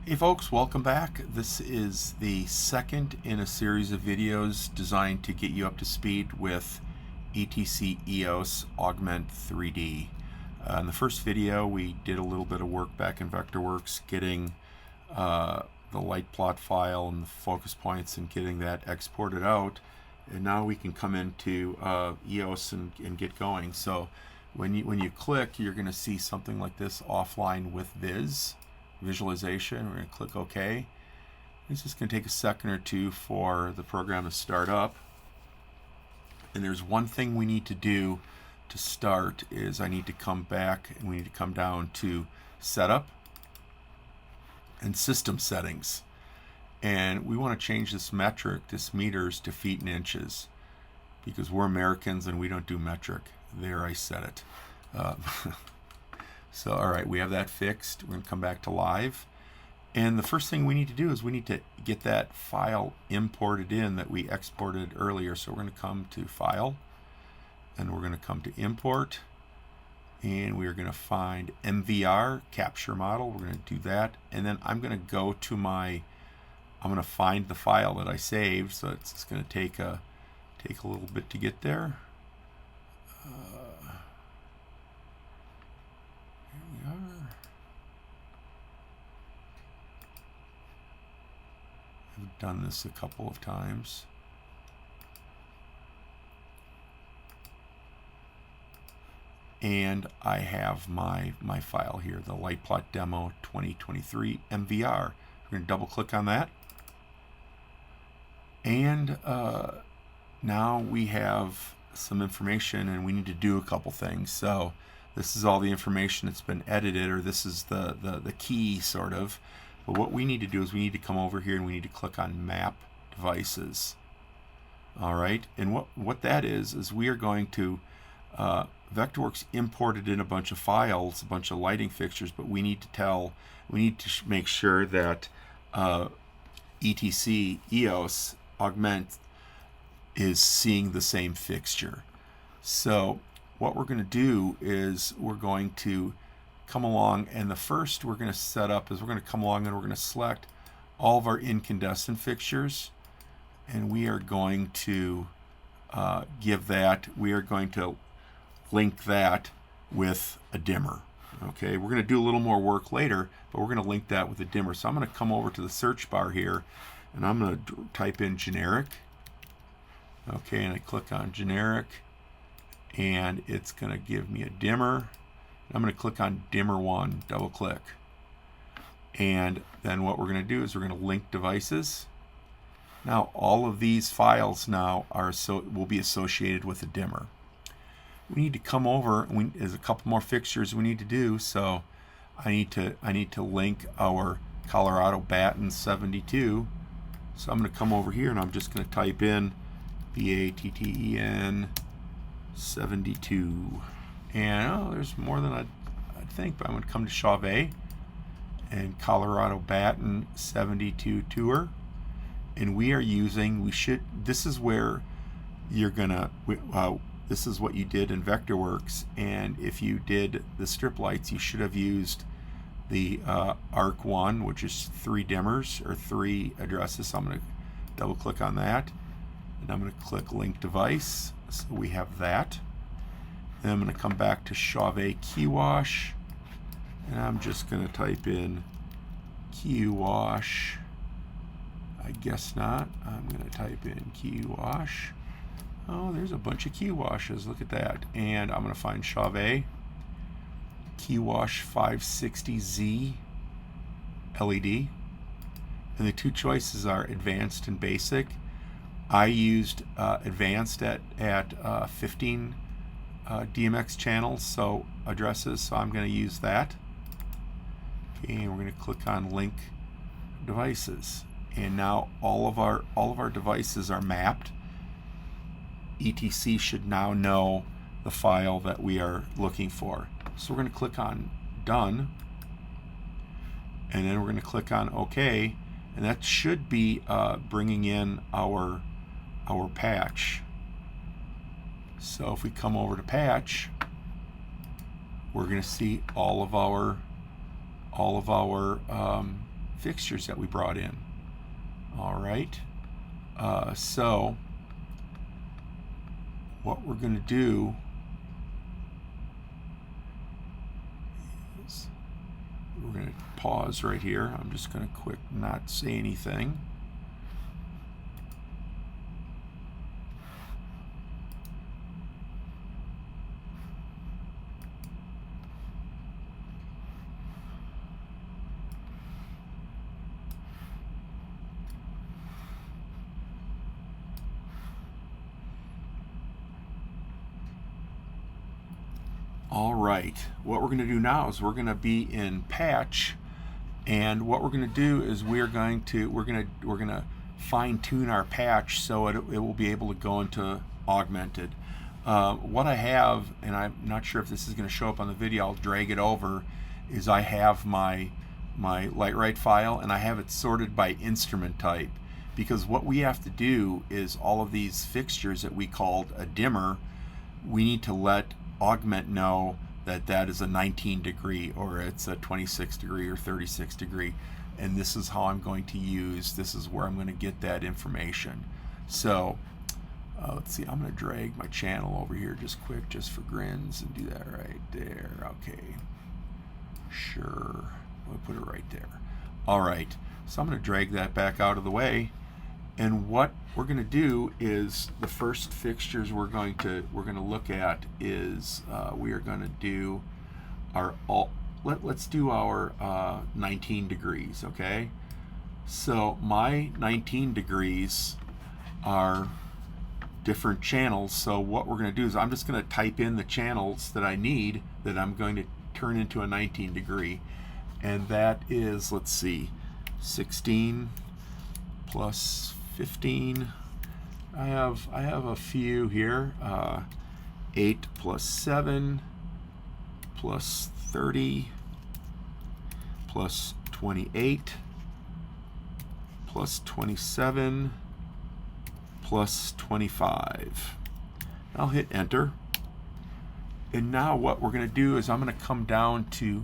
Hey folks, welcome back. This is the second in a series of videos designed to get you up to speed with ETC EOS Augment3D. In the first video we did a little bit of work back in Vectorworks getting the light plot file and the focus points and getting that exported out, and now we can come into EOS and get going. So when you click, you're going to see something like this offline with visualization. We're going to click OK. It's just going to take a second or two for the program to start up. And there's one thing we need to do to start is I need to come back and we need to come down to Setup and System Settings. And we want to change this metric, this meters, to feet and inches, because we're Americans and we don't do metric. There, I said it. So, all right, we have that fixed. We're going to come back to live. And the first thing we need to do is we need to get that file imported in that we exported earlier. So we're going to come to File, and we're going to come to Import, and we're going to find MVR, Capture Model. We're going to do that. And then I'm going to go to I'm going to find the file that I saved. So it's going to take a little bit to get there. I've done this a couple of times. And I have my file here, the light plot demo 2023 MVR. We're going to double click on that. And now we have some information and we need to do a couple things. So this is all the information that's been edited, or this is the key sort of. But what we need to do is we need to come over here and we need to click on Map Devices. All right, and what that is we are going to, Vectorworks imported in a bunch of files, a bunch of lighting fixtures, but we need to make sure that ETC EOS Augment is seeing the same fixture. So what we're going to do is we're going to come along, and the first we're going to set up is we're going to come along and we're going to select all of our incandescent fixtures, and we are going to we are going to link that with a dimmer. Okay, we're going to do a little more work later, but we're going to link that with a dimmer. So I'm going to come over to the search bar here and I'm going to type in generic. Okay, and I click on generic and it's going to give me a dimmer. I'm going to click on dimmer 1, double click. And then what we're going to do is we're going to link devices. Now all of these files now will be associated with a dimmer. We need to come over, there's a couple more fixtures we need to do. So I need to link our Colorado Batten 72. So I'm going to come over here and I'm just going to type in BATTEN 72. And there's more than I'd think, but I'm going to come to Chauvet and Colorado Batten 72 Tour, and we are using, this is where you're gonna, this is what you did in Vectorworks, and if you did the strip lights, you should have used the ARC 1, which is 3 dimmers or 3 addresses. So I'm going to double click on that, and I'm going to click link device, so we have that. Then I'm going to come back to Chauvet Key Wash, and I'm just going to type in Key Wash. I guess not. I'm going to type in Key Wash. Oh, there's a bunch of Key Washes. Look at that. And I'm going to find Chauvet Key Wash 560Z LED. And the two choices are advanced and basic. I used advanced at 15 DMX channels, so addresses, so I'm going to use that. Okay, and we're going to click on link devices, and now all of our devices are mapped. ETC should now know the file that we are looking for. So we're going to click on done, and then we're going to click on OK, and that should be bringing in our patch. So if we come over to patch, we're going to see all of our fixtures that we brought in. All right. So what we're going to do is we're going to pause right here. I'm just going to quick not say anything. All right, what we're going to do now is we're going to be in patch, and what we're going to do is we're going to fine tune our patch so it will be able to go into Augmented. What I have, and I'm not sure if this is going to show up on the video, I'll drag it over, is I have my Lightright file, and I have it sorted by instrument type, because what we have to do is all of these fixtures that we called a dimmer, we need to let Augment know that that is a 19 degree, or it's a 26 degree or 36 degree, and this is how I'm going to use, this is where I'm going to get that information. So let's see, I'm going to drag my channel over here just quick, just for grins, and do that right there. Okay, sure, we'll put it right there. All right, so I'm going to drag that back out of the way, and what we're going to do is the first fixtures we're going to look at is we are going to do our let's do our 19 degrees. Okay, so my 19 degrees are different channels. So what we're going to do is I'm just going to type in the channels that I need that I'm going to turn into a 19 degree, and that is, let's see, 16 plus 15. I have a few here. 8 plus 7 plus 30 plus 28 plus 27 plus 25. I'll hit enter. And now what we're going to do is I'm going to come down to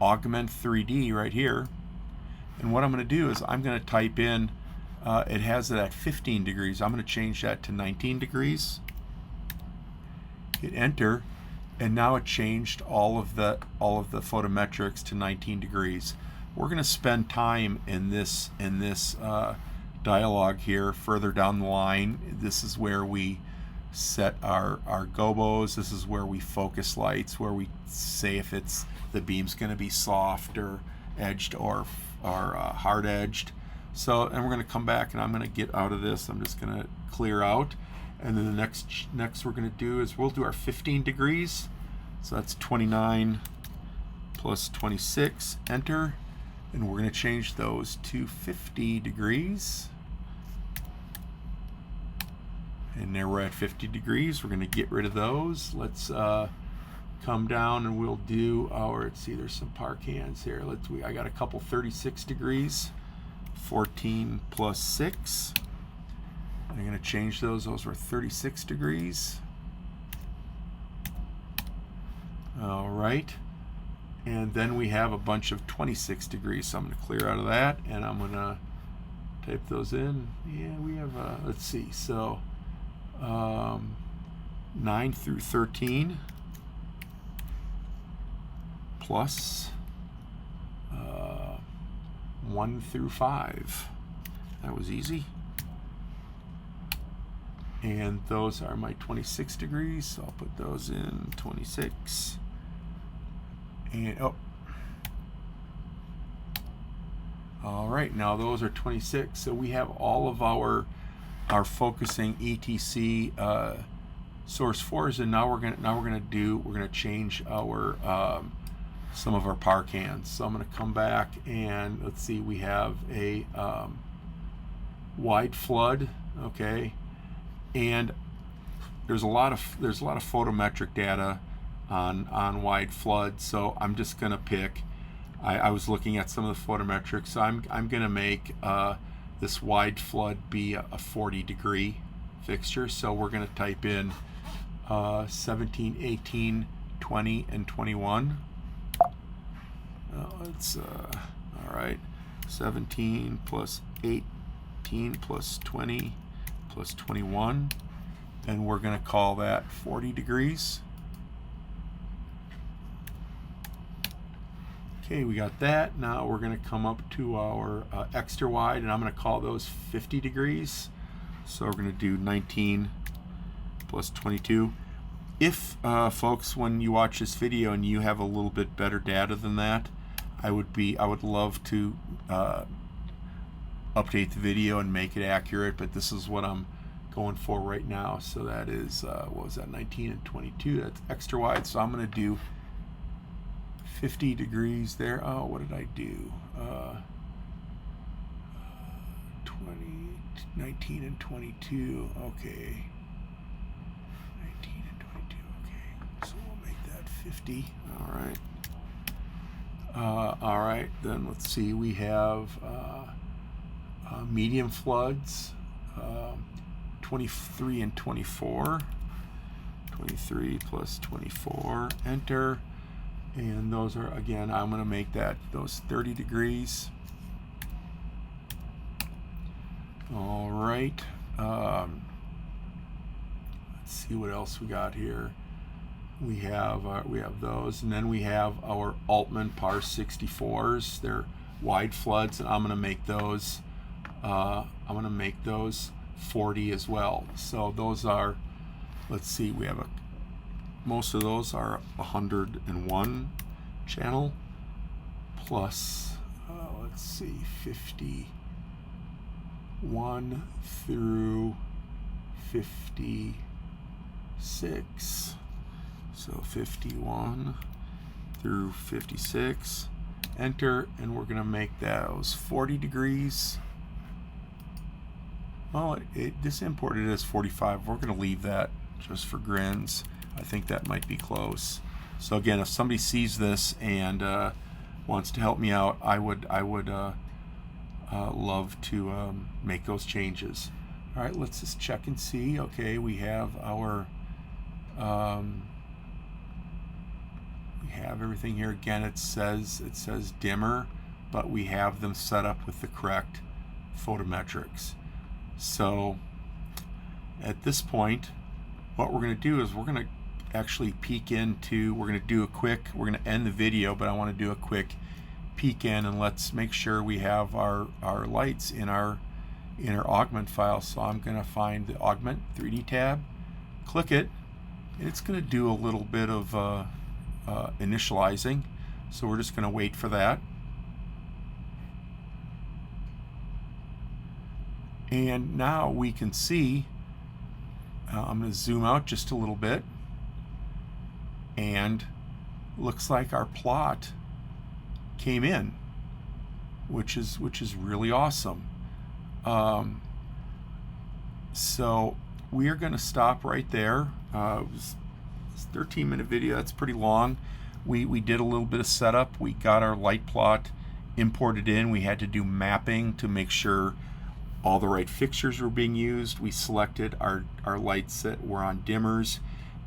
Augment3D right here. And what I'm going to do is I'm going to type in, it has it at 15 degrees. I'm going to change that to 19 degrees. Hit enter, and now it changed all of the photometrics to 19 degrees. We're going to spend time in this dialog here further down the line. This is where we set our gobos. This is where we focus lights, where we say if it's the beam's going to be soft or edged or hard edged. So, and we're going to come back, and I'm going to get out of this. I'm just going to clear out, and then the next we're going to do is we'll do our 15 degrees. So that's 29 plus 26. Enter, and we're going to change those to 50 degrees. And there we're at 50 degrees. We're going to get rid of those. Let's come down, and we'll do our, let's see, there's some par cans here. I got a couple 36 degrees. 14 plus 6. I'm going to change those. Those were 36 degrees. All right. And then we have a bunch of 26 degrees. So I'm going to clear out of that, and I'm going to type those in. Yeah, we have, let's see. So 9 through 13 plus 1 through 5. That was easy. And those are my 26 degrees, so I'll put those in 26. And all right, now those are 26. So we have all of our focusing ETC source 4s, and now we're gonna change our some of our par cans. So I'm going to come back, and let's see, we have a wide flood, okay, and there's a lot of photometric data on wide flood. So I'm just going to pick. I was looking at some of the photometrics. So I'm going to make this wide flood be a 40 degree fixture. So we're going to type in 17, 18, 20, and 21. It's all right. 17 plus 18 plus 20 plus 21, and we're going to call that 40 degrees. Okay, we got that. Now we're going to come up to our extra wide, and I'm going to call those 50 degrees. So we're going to do 19 plus 22. If folks, when you watch this video and you have a little bit better data than that, I would love to update the video and make it accurate, but this is what I'm going for right now. So that is what was that, 19 and 22. That's extra wide. So I'm going to do 50 degrees there. Oh, what did I do? 19 and 22. Okay. 19 and 22. Okay. So we'll make that 50. All right. All right. Then let's see. We have medium floods. 23 and 24. 23 plus 24. Enter. And those are, again, I'm going to make those 30 degrees. All right. Let's see what else we got here. We have those, and then we have our Augment Par 64s. They're wide floods, and I'm going to make those. 40 as well. So those are. Let's see. We have most of those are 101 channel plus. Let's see, 51 through 56. So 51 through 56. Enter, and we're going to make those 40 degrees. Well, this imported as 45. We're going to leave that just for grins. I think that might be close. So again, if somebody sees this and wants to help me out, I would love to make those changes. All right, let's just check and see. Okay, we have our we have everything here. Again, it says dimmer, but we have them set up with the correct photometrics. So at this point, what we're going to do is we're going to actually peek into, we're going to end the video, but I want to do a quick peek in, and let's make sure we have our lights in our Augment file. So I'm going to find the Augment3D tab, click it, and it's going to do a little bit of initializing. So we're just going to wait for that. And now we can see, I'm going to zoom out just a little bit, and looks like our plot came in, which is really awesome. So we are going to stop right there. It was a 13-minute video. That's pretty long. We did a little bit of setup. We got our light plot imported in. We had to do mapping to make sure all the right fixtures were being used. We selected our lights that were on dimmers,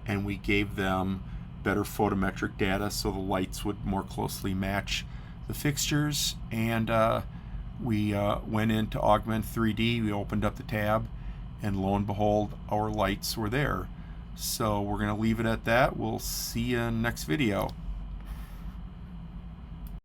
and we gave them better photometric data so the lights would more closely match the fixtures. And we went into Augment3D, we opened up the tab, and lo and behold, our lights were there. So we're going to leave it at that. We'll see you in the next video.